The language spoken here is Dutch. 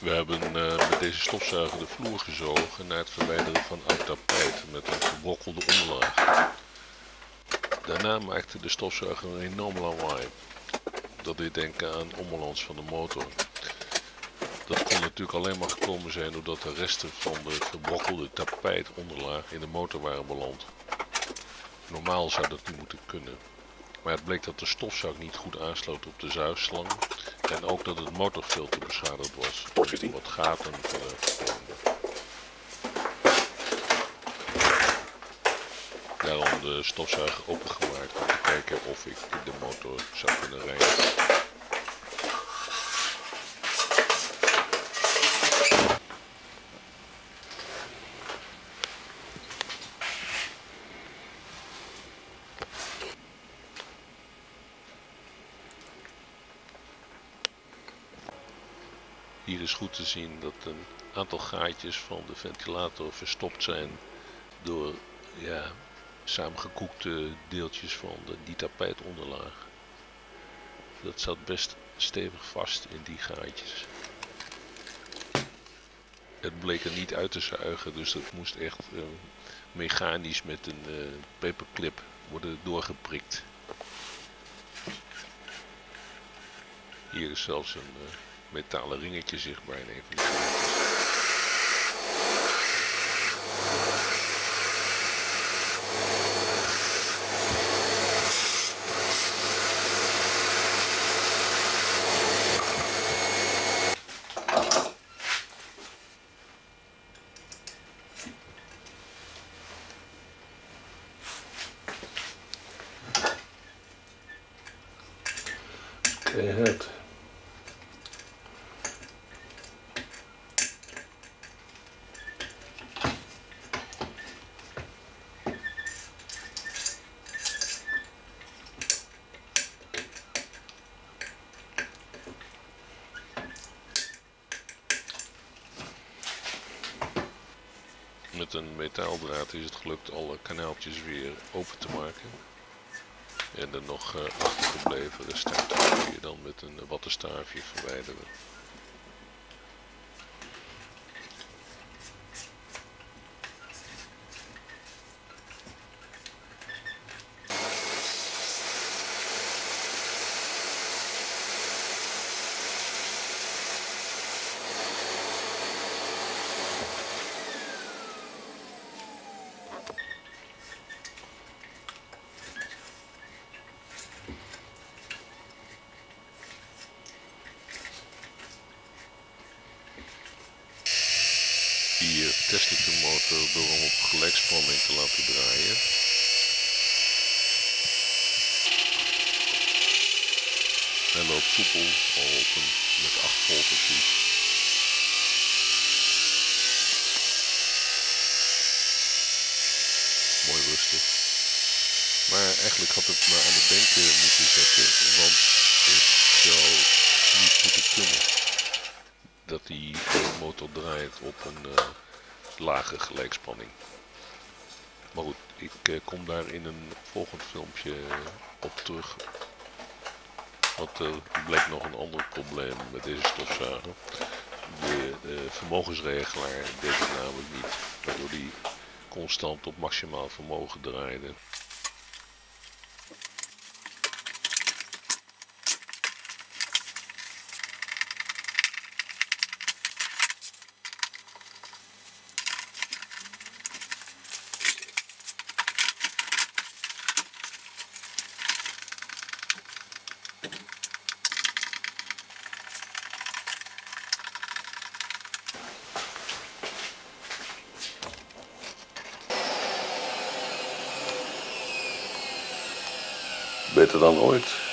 We hebben met deze stofzuiger de vloer gezogen naar het verwijderen van oud tapijt met een verbrokkelde onderlaag. Daarna maakte de stofzuiger een enorm lawaai. Dat deed denken aan ombalans van de motor. Dat kon natuurlijk alleen maar gekomen zijn doordat de resten van de verbrokkelde tapijtonderlaag in de motor waren beland. Normaal zou dat niet moeten kunnen. Maar het bleek dat de stofzuig niet goed aansloot op de zuigslang en ook dat het motorfilter beschadigd was. Wat gaten vormden. Daarom de stofzuiger opengemaakt om te kijken of ik de motor zou kunnen rijden. Hier is goed te zien dat een aantal gaatjes van de ventilator verstopt zijn door samengekoekte deeltjes van die tapijtonderlaag. Dat zat best stevig vast in die gaatjes. Het bleek er niet uit te zuigen, dus dat moest echt mechanisch met een paperclip worden doorgeprikt. Hier is zelfs een metalen ringetje zichtbaar in een van die gaatjes. Het. Met een metaaldraad is het gelukt alle kanaaltjes weer open te maken. En de nog achtergebleven restanten kun je dan met een wattenstaafje verwijderen. Hier test ik de motor door hem op gelijkspanning te laten draaien. Hij loopt soepel al op een met 8 volt actief. Mooi rustig. Maar eigenlijk had het me aan het denken moeten zetten, want het zou niet moeten kunnen dat die motor draait op een lage gelijkspanning. Maar goed, ik kom daar in een volgend filmpje op terug. Want er bleek nog een ander probleem met deze stofzuiger. De vermogensregelaar deed het namelijk niet, waardoor die constant op maximaal vermogen draaide. Beter dan ooit.